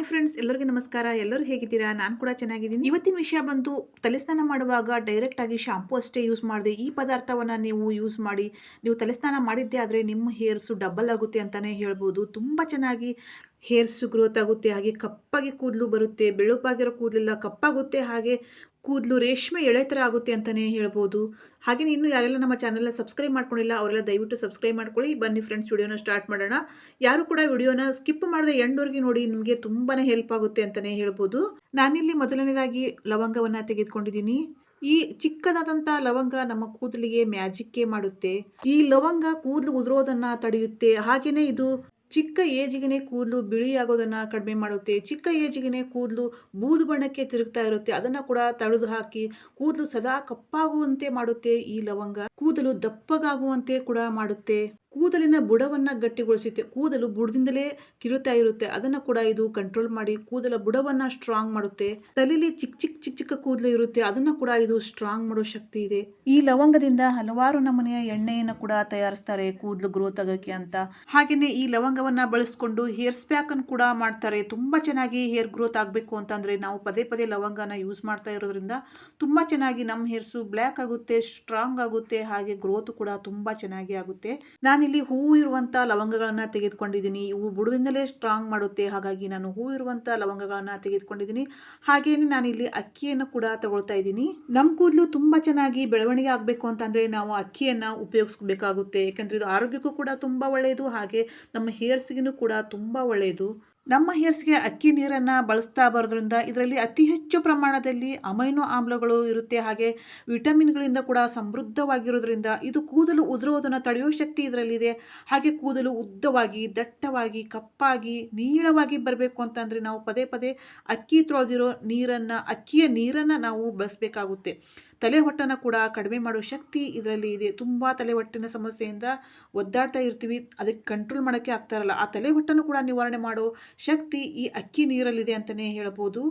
Hi friends, ಎಲ್ಲರಿಗೂ ನಮಸ್ಕಾರ. ಎಲ್ಲರೂ ಹೇಗಿದ್ದೀರಾ? ನಾನು ಕೂಡ ಚೆನ್ನಾಗಿದ್ದೀನಿ. ಇವತ್ತಿನ ವಿಷಯ ಬಂದು ತಲೆ ಸ್ನಾನ ಮಾಡುವಾಗ ಡೈರೆಕ್ಟ್ ಆಗಿ ಶಾಂಪೂ ಅಷ್ಟೇ ಯೂಸ್ ಮಾಡದೆ ಈ ಪದಾರ್ಥವನ್ನ ನೀವು ಯೂಸ್ ಮಾಡಿ ನೀವು ತಲೆ ಸ್ನಾನ ಮಾಡಿದ್ದೆ ಆದರೆ ನಿಮ್ಮ ಹೇರ್ಸು ಡಬಲ್ ಆಗುತ್ತೆ ಅಂತಾನೆ ಹೇಳ್ಬೋದು. ತುಂಬಾ ಚೆನ್ನಾಗಿ ಹೇರ್ಸು ಗ್ರೋತ್ ಆಗುತ್ತೆ, ಹಾಗೆ ಕಪ್ಪಾಗಿ ಕೂದಲು ಬರುತ್ತೆ. ಬೆಳುಪಾಗಿರೋ ಕೂದಲೆಲ್ಲ ಕಪ್ಪಾಗುತ್ತೆ, ಹಾಗೆ ಕೂದಲು ರೇಷ್ಮೆ ಎಳೆ ಥರ ಆಗುತ್ತೆ ಅಂತಲೇ ಹೇಳ್ಬೋದು. ಹಾಗೆಯೇ ಇನ್ನೂ ಯಾರೆಲ್ಲ ನಮ್ಮ ಚಾನಲ್ನ ಸಬ್ಸ್ಕ್ರೈಬ್ ಮಾಡ್ಕೊಂಡಿಲ್ಲ ಅವರೆಲ್ಲ ದಯವಿಟ್ಟು ಸಬ್ಸ್ಕ್ರೈಬ್ ಮಾಡ್ಕೊಳ್ಳಿ. ಬನ್ನಿ ಫ್ರೆಂಡ್ಸ್, ವಿಡಿಯೋನ ಸ್ಟಾರ್ಟ್ ಮಾಡೋಣ. ಯಾರು ಕೂಡ ವಿಡಿಯೋನ ಸ್ಕಿಪ್ ಮಾಡದೆ ಎಂಡ್ವರೆಗೆ ನೋಡಿ, ನಿಮಗೆ ತುಂಬಾ ಹೆಲ್ಪ್ ಆಗುತ್ತೆ ಅಂತಲೇ ಹೇಳ್ಬೋದು. ನಾನಿಲ್ಲಿ ಮೊದಲನೇದಾಗಿ ಲವಂಗವನ್ನು ತೆಗೆದುಕೊಂಡಿದ್ದೀನಿ. ಈ ಚಿಕ್ಕದಾದಂಥ ಲವಂಗ ನಮ್ಮ ಕೂದಲಿಗೆ ಮ್ಯಾಜಿಕ್ಕೇ ಮಾಡುತ್ತೆ. ಈ ಲವಂಗ ಕೂದಲು ಉದುರೋದನ್ನು ತಡೆಯುತ್ತೆ. ಹಾಗೆಯೇ ಇದು ಚಿಕ್ಕ ಏಜಿಗೆ ಕೂದಲು ಬಿಳಿ ಆಗೋದನ್ನು ಕಡಿಮೆ ಮಾಡುತ್ತೆ. ಚಿಕ್ಕ ಏಜಿಗೆ ಕೂದಲು ಬೂದು ಬಣ್ಣಕ್ಕೆ ತಿರುಗ್ತಾ ಇರುತ್ತೆ, ಅದನ್ನು ಕೂಡ ತಡೆದು ಹಾಕಿ ಕೂದಲು ಸದಾ ಕಪ್ಪಾಗುವಂತೆ ಮಾಡುತ್ತೆ. ಈ ಲವಂಗ ಕೂದಲು ದಪ್ಪಗಾಗುವಂತೆ ಕೂಡ ಮಾಡುತ್ತೆ. ಕೂದಲಿನ ಬುಡವನ್ನು ಗಟ್ಟಿಗೊಳಿಸುತ್ತೆ. ಕೂದಲು ಬುಡದಿಂದಲೇ ಕಿರುತ್ತಾ ಇರುತ್ತೆ, ಅದನ್ನು ಕೂಡ ಇದು ಕಂಟ್ರೋಲ್ ಮಾಡಿ ಕೂದಲ ಬುಡವನ್ನು ಸ್ಟ್ರಾಂಗ್ ಮಾಡುತ್ತೆ. ತಲೆಯಲ್ಲಿ ಚಿಕ್ಕ ಕೂದಲು ಇರುತ್ತೆ, ಅದನ್ನು ಕೂಡ ಇದು ಸ್ಟ್ರಾಂಗ್ ಮಾಡೋ ಶಕ್ತಿ ಇದೆ. ಈ ಲವಂಗದಿಂದ ಹಲವಾರು ನಮೂನೆಯ ಎಣ್ಣೆಯನ್ನು ಕೂಡ ತಯಾರಿಸ್ತಾರೆ ಕೂದಲು ಗ್ರೋತ್ ಆಗೋಕ್ಕೆ ಅಂತ. ಹಾಗೆಯೇ ಈ ಲವಂಗವನ್ನ ಬಳಸ್ಕೊಂಡು ಹೇರ್ಸ್ ಪ್ಯಾಕ್ ಅನ್ನು ಕೂಡ ಮಾಡ್ತಾರೆ. ತುಂಬಾ ಚೆನ್ನಾಗಿ ಹೇರ್ ಗ್ರೋತ್ ಆಗಬೇಕು ಅಂತಂದ್ರೆ ನಾವು ಪದೇ ಪದೇ ಲವಂಗನ ಯೂಸ್ ಮಾಡ್ತಾ ಇರೋದ್ರಿಂದ ತುಂಬಾ ಚೆನ್ನಾಗಿ ನಮ್ಮ ಹೇರ್ಸು ಬ್ಲ್ಯಾಕ್ ಆಗುತ್ತೆ, ಸ್ಟ್ರಾಂಗ್ ಆಗುತ್ತೆ, ಹಾಗೆ ಗ್ರೋತ್ ಕೂಡ ತುಂಬಾ ಚೆನ್ನಾಗಿ ಆಗುತ್ತೆ. ನಾನಿಲ್ಲಿ ಹೂವು ಇರುವಂತ ಲವಂಗಗಳನ್ನ ತೆಗೆದುಕೊಂಡಿದ್ದೀನಿ. ಇವು ಬುಡದಿಂದಲೇ ಸ್ಟ್ರಾಂಗ್ ಮಾಡುತ್ತೆ, ಹಾಗಾಗಿ ನಾನು ಹೂವು ಇರುವಂತ ಲವಂಗಗಳನ್ನ ತೆಗೆದುಕೊಂಡಿದ್ದೀನಿ. ಹಾಗೇನೆ ನಾನಿಲ್ಲಿ ಅಕ್ಕಿಯನ್ನು ಕೂಡ ತಗೊಳ್ತಾ ಇದ್ದೀನಿ. ನಮ್ಮ ಕೂದಲು ತುಂಬಾ ಚೆನ್ನಾಗಿ ಬೆಳವಣಿಗೆ ಆಗಬೇಕು ಅಂತಂದ್ರೆ ನಾವು ಅಕ್ಕಿಯನ್ನ ಉಪಯೋಗಿಸಬೇಕಾಗುತ್ತೆ. ಯಾಕಂದ್ರೆ ಇದು ಆರೋಗ್ಯಕ್ಕೂ ಕೂಡ ತುಂಬಾ ಒಳ್ಳೆಯದು, ಹಾಗೆ ನಮ್ಮ ಹೇರ್ಸ್ಗೂ ಕೂಡ ತುಂಬಾ ಒಳ್ಳೆಯದು. ನಮ್ಮ ಹೇರ್ಸ್ಗೆ ಅಕ್ಕಿ ನೀರನ್ನು ಬಳಸ್ತಾ ಬರೋದ್ರಿಂದ ಇದರಲ್ಲಿ ಅತಿ ಹೆಚ್ಚು ಪ್ರಮಾಣದಲ್ಲಿ ಅಮೈನೋ ಆಮ್ಲಗಳು ಇರುತ್ತೆ, ಹಾಗೆ ವಿಟಮಿನ್ಗಳಿಂದ ಕೂಡ ಸಮೃದ್ಧವಾಗಿರೋದ್ರಿಂದ ಇದು ಕೂದಲು ಉದುರೋದನ್ನು ತಡೆಯೋ ಶಕ್ತಿ ಇದರಲ್ಲಿದೆ. ಹಾಗೆ ಕೂದಲು ಉದ್ದವಾಗಿ, ದಟ್ಟವಾಗಿ, ಕಪ್ಪಾಗಿ, ನೀಳವಾಗಿ ಬರಬೇಕು ಅಂತಂದರೆ ನಾವು ಪದೇ ಪದೇ ಅಕ್ಕಿ ತೊಳೆದಿರೋ ನೀರನ್ನು, ಅಕ್ಕಿಯ ನೀರನ್ನು ನಾವು ಬಳಸಬೇಕಾಗುತ್ತೆ. ತಲೆ ಹೊಟ್ಟನ್ನು ಕೂಡ ಕಡಿಮೆ ಮಾಡೋ ಶಕ್ತಿ ಇದರಲ್ಲಿ ಇದೆ. ತುಂಬ ತಲೆ ಹೊಟ್ಟಿನ ಸಮಸ್ಯೆಯಿಂದ ಒದ್ದಾಡ್ತಾ ಇರ್ತೀವಿ, ಅದಕ್ಕೆ ಕಂಟ್ರೋಲ್ ಮಾಡೋಕ್ಕೆ ಆಗ್ತಾ ಇರಲ್ಲ. ಆ ತಲೆ ಹೊಟ್ಟನ್ನು ಕೂಡ ನಿವಾರಣೆ ಮಾಡೋ ಶಕ್ತಿ ಈ ಅಕ್ಕಿ ನೀರಲ್ಲಿದೆ ಅಂತಲೇ ಹೇಳ್ಬೋದು.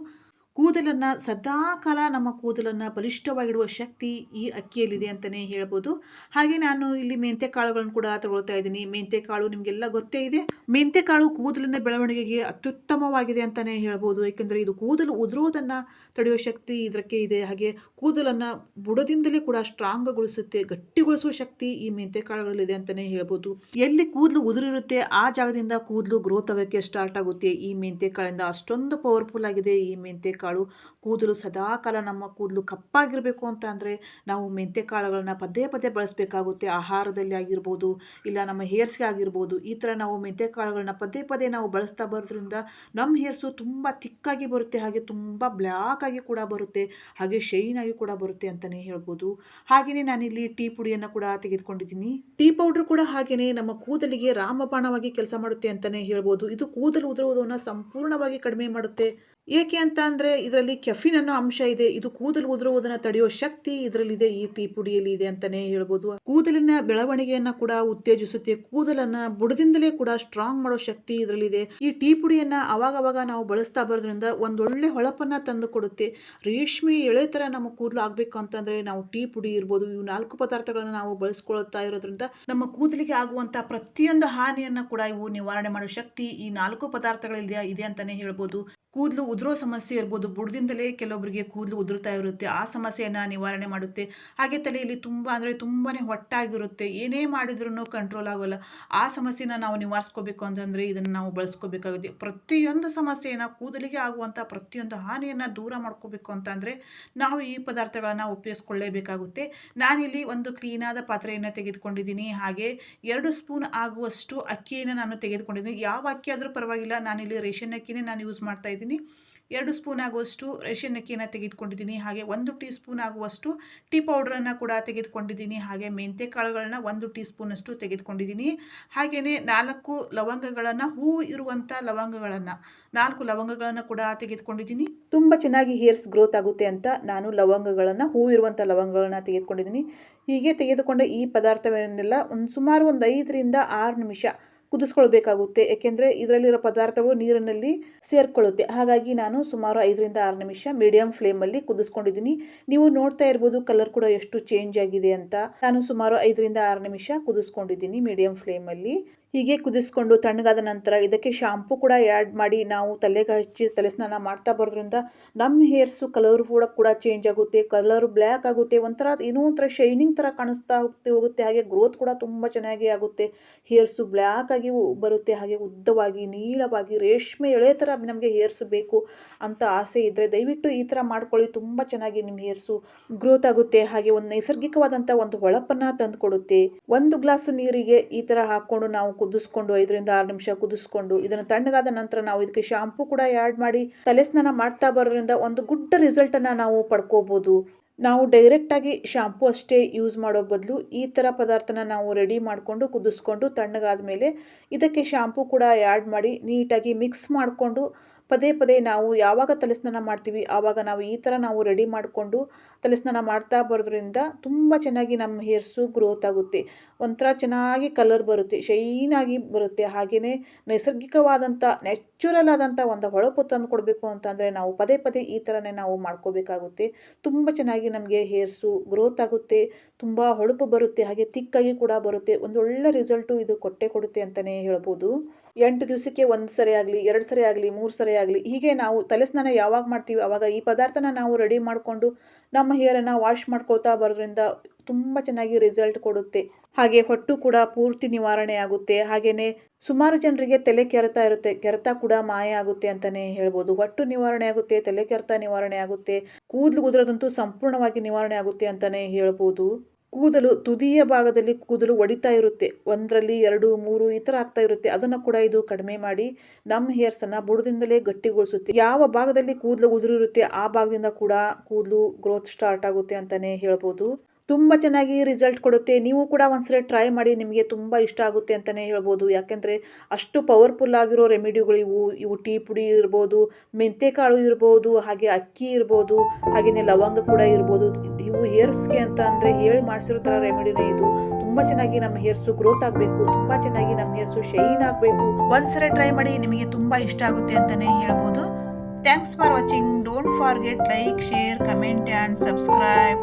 ಕೂದಲನ್ನು ಸದಾ ಕಾಲ ನಮ್ಮ ಕೂದಲನ್ನು ಬಲಿಷ್ಠವಾಗಿಡುವ ಶಕ್ತಿ ಈ ಅಕ್ಕಿಯಲ್ಲಿದೆ ಅಂತಲೇ ಹೇಳ್ಬೋದು. ಹಾಗೆ ನಾನು ಇಲ್ಲಿ ಮೆಂತ್ಯ ಕಾಳುಗಳನ್ನು ಕೂಡ ತಗೊಳ್ತಾ ಇದ್ದೀನಿ. ಮೆಂತ್ಯ ಕಾಳು ನಿಮಗೆಲ್ಲ ಗೊತ್ತೇ ಇದೆ. ಮೆಂತ್ಯ ಕಾಳು ಕೂದಲಿನ ಬೆಳವಣಿಗೆಗೆ ಅತ್ಯುತ್ತಮವಾಗಿದೆ ಅಂತಲೇ ಹೇಳ್ಬೋದು. ಏಕೆಂದರೆ ಇದು ಕೂದಲು ಉದುರೋದನ್ನು ತಡೆಯುವ ಶಕ್ತಿ ಇದಕ್ಕೆ ಇದೆ. ಹಾಗೆ ಕೂದಲನ್ನು ಬುಡದಿಂದಲೇ ಕೂಡ ಸ್ಟ್ರಾಂಗ್ಗೊಳಿಸುತ್ತೆ, ಗಟ್ಟಿಗೊಳಿಸುವ ಶಕ್ತಿ ಈ ಮೆಂತ್ಯ ಕಾಳುಗಳಲ್ಲಿದೆ ಅಂತಲೇ ಹೇಳ್ಬೋದು. ಎಲ್ಲಿ ಕೂದಲು ಉದುರಿರುತ್ತೆ ಆ ಜಾಗದಿಂದ ಕೂದಲು ಗ್ರೋತ್ ಆಗೋಕ್ಕೆ ಸ್ಟಾರ್ಟ್ ಆಗುತ್ತೆ ಈ ಮೆಂತ್ಯ ಕಾಳಿಂದ. ಅಷ್ಟೊಂದು ಪವರ್ಫುಲ್ ಆಗಿದೆ ಈ ಮೆಂತ್ಯ ಕಾಳು. ಕೂದಲು ಸದಾ ಕಾಲ ನಮ್ಮ ಕೂದಲು ಕಪ್ಪಾಗಿರಬೇಕು ಅಂತ ಅಂದರೆ ನಾವು ಮೆಂತ್ಯ ಕಾಳುಗಳನ್ನ ಪದೇ ಪದೇ ಬಳಸಬೇಕಾಗುತ್ತೆ. ಆಹಾರದಲ್ಲಿ ಆಗಿರ್ಬೋದು, ಇಲ್ಲ ನಮ್ಮ ಹೇರ್ಸ್ಗೆ ಆಗಿರ್ಬೋದು, ಈ ಥರ ನಾವು ಮೆಂತ್ಯ ಕಾಳುಗಳನ್ನ ಪದೇ ಪದೇ ನಾವು ಬಳಸ್ತಾ ಬರೋದ್ರಿಂದ ನಮ್ಮ ಹೇರ್ಸು ತುಂಬ ತಿಕ್ಕಾಗಿ ಬರುತ್ತೆ, ಹಾಗೆ ತುಂಬ ಬ್ಲ್ಯಾಕ್ ಆಗಿ ಕೂಡ ಬರುತ್ತೆ, ಹಾಗೆ ಶೈನ್ ಆಗಿ ಕೂಡ ಬರುತ್ತೆ ಅಂತಲೇ ಹೇಳ್ಬೋದು. ಹಾಗೆಯೇ ನಾನಿಲ್ಲಿ ಟೀ ಪುಡಿಯನ್ನು ಕೂಡ ತೆಗೆದುಕೊಂಡಿದ್ದೀನಿ. ಟೀ ಪೌಡರ್ ಕೂಡ ಹಾಗೆಯೇ ನಮ್ಮ ಕೂದಲಿಗೆ ರಾಮಬಾಣವಾಗಿ ಕೆಲಸ ಮಾಡುತ್ತೆ ಅಂತಲೇ ಹೇಳ್ಬೋದು. ಇದು ಕೂದಲು ಉದುರುವುದನ್ನು ಸಂಪೂರ್ಣವಾಗಿ ಕಡಿಮೆ ಮಾಡುತ್ತೆ. ಏಕೆ ಅಂತ ಅಂದರೆ ಇದರಲ್ಲಿ ಕೆಫಿನ್ ಅನ್ನೋ ಅಂಶ ಇದೆ. ಇದು ಕೂದಲು ಉದುರುವುದನ್ನು ತಡೆಯೋ ಶಕ್ತಿ ಇದರಲ್ಲಿದೆ, ಈ ಟೀ ಪುಡಿಯಲ್ಲಿ ಇದೆ ಅಂತಲೇ ಹೇಳ್ಬೋದು. ಕೂದಲಿನ ಬೆಳವಣಿಗೆಯನ್ನು ಕೂಡ ಉತ್ತೇಜಿಸುತ್ತೆ, ಕೂದಲನ್ನು ಬುಡದಿಂದಲೇ ಕೂಡ ಸ್ಟ್ರಾಂಗ್ ಮಾಡೋ ಶಕ್ತಿ ಇದರಲ್ಲಿದೆ. ಈ ಟೀ ಪುಡಿಯನ್ನು ಅವಾಗವಾಗ ನಾವು ಬಳಸ್ತಾ ಬರೋದ್ರಿಂದ ಒಂದೊಳ್ಳೆ ಹೊಳಪನ್ನು ತಂದು ಕೊಡುತ್ತೆ. ರೇಷ್ಮೆ ಎಳೆ ಥರ ನಮ್ಮ ಕೂದಲು ಆಗಬೇಕು ಅಂತಂದರೆ ನಾವು ಟೀ ಪುಡಿ ಇರ್ಬೋದು, ಇವು 4 ಪದಾರ್ಥಗಳನ್ನು ನಾವು ಬಳಸ್ಕೊಳ್ತಾ ಇರೋದ್ರಿಂದ ನಮ್ಮ ಕೂದಲಿಗೆ ಆಗುವಂಥ ಪ್ರತಿಯೊಂದು ಹಾನಿಯನ್ನು ಕೂಡ ಇವು ನಿವಾರಣೆ ಮಾಡೋ ಶಕ್ತಿ ಈ 4 ಪದಾರ್ಥಗಳಿದೆ ಇದೆ ಅಂತಲೇ ಹೇಳ್ಬೋದು. ಕೂದಲು ಉದುರೋ ಸಮಸ್ಯೆ ಇರ್ಬೋದು, ಬುಡದಿಂದಲೇ ಕೆಲವೊಬ್ಬರಿಗೆ ಕೂದಲು ಉದುರುತ್ತಾ ಇರುತ್ತೆ, ಆ ಸಮಸ್ಯೆಯನ್ನು ನಿವಾರಣೆ ಮಾಡುತ್ತೆ. ಹಾಗೆ ತಲೆಯಲ್ಲಿ ತುಂಬ ಅಂದರೆ ತುಂಬಾ ಹೊಟ್ಟಾಗಿರುತ್ತೆ, ಏನೇ ಮಾಡಿದ್ರೂ ಕಂಟ್ರೋಲ್ ಆಗೋಲ್ಲ, ಆ ಸಮಸ್ಯೆನ ನಾವು ನಿವಾರಿಸ್ಕೋಬೇಕು ಅಂತಂದರೆ ಇದನ್ನು ನಾವು ಬಳಸ್ಕೋಬೇಕಾಗುತ್ತೆ. ಪ್ರತಿಯೊಂದು ಸಮಸ್ಯೆಯನ್ನು, ಕೂದಲಿಗೆ ಆಗುವಂಥ ಪ್ರತಿಯೊಂದು ಹಾನಿಯನ್ನು ದೂರ ಮಾಡ್ಕೋಬೇಕು ಅಂತಂದರೆ ನಾವು ಈ ಪದಾರ್ಥಗಳನ್ನು ಉಪಯೋಗಿಸ್ಕೊಳ್ಳೇಬೇಕಾಗುತ್ತೆ. ನಾನಿಲ್ಲಿ ಒಂದು ಕ್ಲೀನಾದ ಪಾತ್ರೆಯನ್ನು ತೆಗೆದುಕೊಂಡಿದ್ದೀನಿ. ಹಾಗೆ 2 ಸ್ಪೂನ್ ಆಗುವಷ್ಟು ಅಕ್ಕಿಯನ್ನು ನಾನು ತೆಗೆದುಕೊಂಡಿದ್ದೀನಿ. ಯಾವ ಅಕ್ಕಿ ಆದರೂ ಪರವಾಗಿಲ್ಲ, ನಾನಿಲ್ಲಿ ರೇಷನ್ ಅಕ್ಕಿನೇ ನಾನು ಯೂಸ್ ಮಾಡ್ತಾ ಇದ್ದೀನಿ. 2 ಸ್ಪೂನ್ ಆಗುವಷ್ಟು ರೇಷನ್ ಅಕ್ಕಿಯನ್ನು ತೆಗೆದುಕೊಂಡಿದ್ದೀನಿ. ಹಾಗೆ 1 ಟೀ ಸ್ಪೂನ್ ಆಗುವಷ್ಟು ಟೀ ಪೌಡ್ರನ್ನು ಕೂಡ ತೆಗೆದುಕೊಂಡಿದ್ದೀನಿ. ಹಾಗೆ ಮೆಂತ್ಯ ಕಾಳುಗಳನ್ನ 1 ಟೀ ಸ್ಪೂನ್ ಅಷ್ಟು ತೆಗೆದುಕೊಂಡಿದ್ದೀನಿ. ಹಾಗೆಯೇ 4 ಲವಂಗಗಳನ್ನು, ಹೂವು ಇರುವಂಥ ಲವಂಗಗಳನ್ನು 4 ಲವಂಗಗಳನ್ನು ಕೂಡ ತೆಗೆದುಕೊಂಡಿದ್ದೀನಿ. ತುಂಬ ಚೆನ್ನಾಗಿ ಹೇರ್ಸ್ ಗ್ರೋತ್ ಆಗುತ್ತೆ ಅಂತ ನಾನು ಲವಂಗಗಳನ್ನು, ಹೂವು ಇರುವಂಥ ಲವಂಗಗಳನ್ನ ತೆಗೆದುಕೊಂಡಿದ್ದೀನಿ. ಹೀಗೆ ತೆಗೆದುಕೊಂಡ ಈ ಪದಾರ್ಥವನ್ನೆಲ್ಲ ಸುಮಾರು ಒಂದು 5 ರಿಂದ 6 ನಿಮಿಷ ಕುದಿಸ್ಕೊಳ್ಬೇಕಾಗುತ್ತೆ. ಏಕೆಂದರೆ ಇದರಲ್ಲಿರೋ ಪದಾರ್ಥಗಳು ನೀರಿನಲ್ಲಿ ಸೇರಿಕೊಳ್ಳುತ್ತೆ. ಹಾಗಾಗಿ ನಾನು ಸುಮಾರು 5 ರಿಂದ 6 ನಿಮಿಷ ಮೀಡಿಯಂ ಫ್ಲೇಮಲ್ಲಿ ಕುದಿಸ್ಕೊಂಡಿದ್ದೀನಿ. ನೀವು ನೋಡ್ತಾ ಇರ್ಬೋದು ಕಲರ್ ಕೂಡ ಎಷ್ಟು ಚೇಂಜ್ ಆಗಿದೆ ಅಂತ. ನಾನು ಸುಮಾರು 5 ರಿಂದ 6 ನಿಮಿಷ ಕುದಿಸ್ಕೊಂಡಿದ್ದೀನಿ ಮೀಡಿಯಂ ಫ್ಲೇಮಲ್ಲಿ. ಹೀಗೆ ಕುದಿಸ್ಕೊಂಡು ತಣ್ಣಗಾದ ನಂತರ ಇದಕ್ಕೆ ಶಾಂಪೂ ಕೂಡ ಆ್ಯಡ್ ಮಾಡಿ ನಾವು ತಲೆಗೆ ಹಚ್ಚಿ ತಲೆ ಸ್ನಾನ ಮಾಡ್ತಾ ಬರೋದ್ರಿಂದ ನಮ್ಮ ಹೇರ್ಸು ಕಲರ್ ಕೂಡ ಚೇಂಜ್ ಆಗುತ್ತೆ, ಕಲರ್ ಬ್ಲ್ಯಾಕ್ ಆಗುತ್ತೆ, ಒಂಥರ ಏನೋ ಒಂಥರ ಶೈನಿಂಗ್ ಥರ ಕಾಣಿಸ್ತಾ ಹೋಗುತ್ತೆ. ಹಾಗೆ ಗ್ರೋತ್ ಕೂಡ ತುಂಬ ಚೆನ್ನಾಗಿ ಆಗುತ್ತೆ. ಹೇರ್ಸು ಬ್ಲ್ಯಾಕ್ ಆಗಿ ಬರುತ್ತೆ, ಹಾಗೆ ಉದ್ದವಾಗಿ ನೀಳವಾಗಿ ರೇಷ್ಮೆ ಎಳೆ ಥರ ನಮಗೆ ಹೇರ್ಸು ಬೇಕು ಅಂತ ಆಸೆ ಇದ್ದರೆ ದಯವಿಟ್ಟು ಈ ಥರ ಮಾಡ್ಕೊಳ್ಳಿ. ತುಂಬ ಚೆನ್ನಾಗಿ ನಿಮ್ಮ ಹೇರ್ಸು ಗ್ರೋತ್ ಆಗುತ್ತೆ. ಹಾಗೆ ಒಂದು ನೈಸರ್ಗಿಕವಾದಂಥ ಒಂದು ಹೊಳಪನ್ನು ತಂದು ಕೊಡುತ್ತೆ. 1 ಗ್ಲಾಸ್ ನೀರಿಗೆ ಈ ಥರ ಹಾಕ್ಕೊಂಡು ನಾವು ಕುದಿಸ್ಕೊಂಡು 5ರಿಂದ 6 ನಿಮಿಷ ಕುದಿಸ್ಕೊಂಡು ಇದನ್ನು ತಣ್ಣಗಾದ ನಂತರ ನಾವು ಇದಕ್ಕೆ ಶಾಂಪೂ ಕೂಡ ಆ್ಯಡ್ ಮಾಡಿ ತಲೆ ಸ್ನಾನ ಮಾಡ್ತಾ ಬರೋದ್ರಿಂದ ಒಂದು ಗುಡ್ ರಿಸಲ್ಟನ್ನು ನಾವು ಪಡ್ಕೋಬೋದು. ನಾವು ಡೈರೆಕ್ಟಾಗಿ ಶಾಂಪೂ ಅಷ್ಟೇ ಯೂಸ್ ಮಾಡೋ ಬದಲು ಈ ಥರ ಪದಾರ್ಥನ ನಾವು ರೆಡಿ ಮಾಡಿಕೊಂಡು ಕುದಿಸ್ಕೊಂಡು ತಣ್ಣಗಾದ ಮೇಲೆ ಇದಕ್ಕೆ ಶಾಂಪೂ ಕೂಡ ಆ್ಯಡ್ ಮಾಡಿ ನೀಟಾಗಿ ಮಿಕ್ಸ್ ಮಾಡಿಕೊಂಡು ಪದೇ ಪದೇ ನಾವು ಯಾವಾಗ ತಲೆ ಸ್ನಾನ ಮಾಡ್ತೀವಿ ಆವಾಗ ನಾವು ಈ ಥರ ನಾವು ರೆಡಿ ಮಾಡಿಕೊಂಡು ತಲೆ ಸ್ನಾನ ಮಾಡ್ತಾ ಬರೋದ್ರಿಂದ ತುಂಬ ಚೆನ್ನಾಗಿ ನಮ್ಮ ಹೇರ್ಸು ಗ್ರೋತ್ ಆಗುತ್ತೆ. ಒಂಥರ ಚೆನ್ನಾಗಿ ಕಲರ್ ಬರುತ್ತೆ, ಶೈನಾಗಿ ಬರುತ್ತೆ. ಹಾಗೆಯೇ ನೈಸರ್ಗಿಕವಾದಂಥ ನ್ಯಾಚುರಲ್ ಆದಂಥ ಒಂದು ಹೊಳಪು ತಂದು ಕೊಡಬೇಕು ಅಂತಂದರೆ ನಾವು ಪದೇ ಪದೇ ಈ ಥರನೇ ನಾವು ಮಾಡ್ಕೋಬೇಕಾಗುತ್ತೆ. ತುಂಬ ಚೆನ್ನಾಗಿ ನಮಗೆ ಹೇರ್ಸು ಗ್ರೋತ್ ಆಗುತ್ತೆ, ತುಂಬ ಹೊಳಪು ಬರುತ್ತೆ, ಹಾಗೆ ತಿಕ್ಕಾಗಿ ಕೂಡ ಬರುತ್ತೆ. ಒಂದು ಒಳ್ಳೆ ರಿಸಲ್ಟು ಇದು ಕೊಡುತ್ತೆ ಅಂತಲೇ ಹೇಳ್ಬೋದು. 8 ದಿವಸಕ್ಕೆ 1 ಸರಿ ಆಗಲಿ, 2 ಸರಿ ಆಗಲಿ, 3 ಸರಿ ಆಗಲಿ, ಹೀಗೆ ನಾವು ತಲೆ ಸ್ನಾನ ಯಾವಾಗ ಮಾಡ್ತೀವಿ ಆವಾಗ ಈ ಪದಾರ್ಥನ ನಾವು ರೆಡಿ ಮಾಡಿಕೊಂಡು ನಮ್ಮ ಹೇರನ್ನು ವಾಶ್ ಮಾಡ್ಕೊಳ್ತಾ ಬರೋದ್ರಿಂದ ತುಂಬ ಚೆನ್ನಾಗಿ ರಿಸಲ್ಟ್ ಕೊಡುತ್ತೆ. ಹಾಗೆ ಹೊಟ್ಟು ಕೂಡ ಪೂರ್ತಿ ನಿವಾರಣೆ ಆಗುತ್ತೆ. ಹಾಗೆಯೇ ಸುಮಾರು ಜನರಿಗೆ ತಲೆ ಕೆರೆತ ಇರುತ್ತೆ, ಕೆರೆತ ಕೂಡ ಮಾಯ ಆಗುತ್ತೆ ಅಂತಲೇ ಹೇಳ್ಬೋದು. ಹೊಟ್ಟು ನಿವಾರಣೆ ಆಗುತ್ತೆ, ತಲೆ ಕೆರೆತ ನಿವಾರಣೆ ಆಗುತ್ತೆ, ಕೂದಲು ಉದುರೋದಂತೂ ಸಂಪೂರ್ಣವಾಗಿ ನಿವಾರಣೆ ಆಗುತ್ತೆ ಅಂತಲೇ ಹೇಳ್ಬೋದು. ಕೂದಲು ತುದಿಯ ಭಾಗದಲ್ಲಿ ಕೂದಲು ಒಡಿತಾ ಇರುತ್ತೆ, 1ರಲ್ಲಿ 2, 3 ಈ ಥರ ಆಗ್ತಾ ಇರುತ್ತೆ. ಅದನ್ನು ಕೂಡ ಇದು ಕಡಿಮೆ ಮಾಡಿ ನಮ್ಮ ಹೇರ್ಸನ್ನು ಬುಡದಿಂದಲೇ ಗಟ್ಟಿಗೊಳಿಸುತ್ತೆ. ಯಾವ ಭಾಗದಲ್ಲಿ ಕೂದಲು ಉದುರಿರುತ್ತೆ ಆ ಭಾಗದಿಂದ ಕೂಡ ಕೂದಲು ಗ್ರೋತ್ ಸ್ಟಾರ್ಟ್ ಆಗುತ್ತೆ ಅಂತಲೇ ಹೇಳ್ಬೋದು. ತುಂಬ ಚೆನ್ನಾಗಿ ರಿಸಲ್ಟ್ ಕೊಡುತ್ತೆ. ನೀವು ಕೂಡ ಒಂದ್ಸರಿ ಟ್ರೈ ಮಾಡಿ, ನಿಮಗೆ ತುಂಬ ಇಷ್ಟ ಆಗುತ್ತೆ ಅಂತಲೇ ಹೇಳ್ಬೋದು. ಯಾಕೆಂದರೆ ಅಷ್ಟು ಪವರ್ಫುಲ್ ಆಗಿರೋ ರೆಮಿಡಿಗಳು ಇವು ಟೀ ಪುಡಿ ಇರ್ಬೋದು, ಮೆಂತೆಕಾಳು ಇರ್ಬೋದು, ಹಾಗೆ ಅಕ್ಕಿ ಇರ್ಬೋದು, ಹಾಗೆಯೇ ಲವಂಗ ಕೂಡ ಇರ್ಬೋದು. ಇವು ಹೇರ್ಸ್ಗೆ ಅಂತ ಅಂದರೆ ಹೇಳಿ ಮಾಡಿಸಿರೋ ಥರ ರೆಮಿಡಿನೇ ಇದು. ತುಂಬ ಚೆನ್ನಾಗಿ ನಮ್ಮ ಹೇರ್ಸು ಗ್ರೋತ್ ಆಗಬೇಕು, ತುಂಬ ಚೆನ್ನಾಗಿ ನಮ್ಮ ಹೇರ್ಸು ಶೈನ್ ಆಗಬೇಕು. ಒಂದ್ಸರಿ ಟ್ರೈ ಮಾಡಿ, ನಿಮಗೆ ತುಂಬ ಇಷ್ಟ ಆಗುತ್ತೆ ಅಂತಲೇ ಹೇಳ್ಬೋದು. Thanks for watching. Don't forget like, share, comment and subscribe.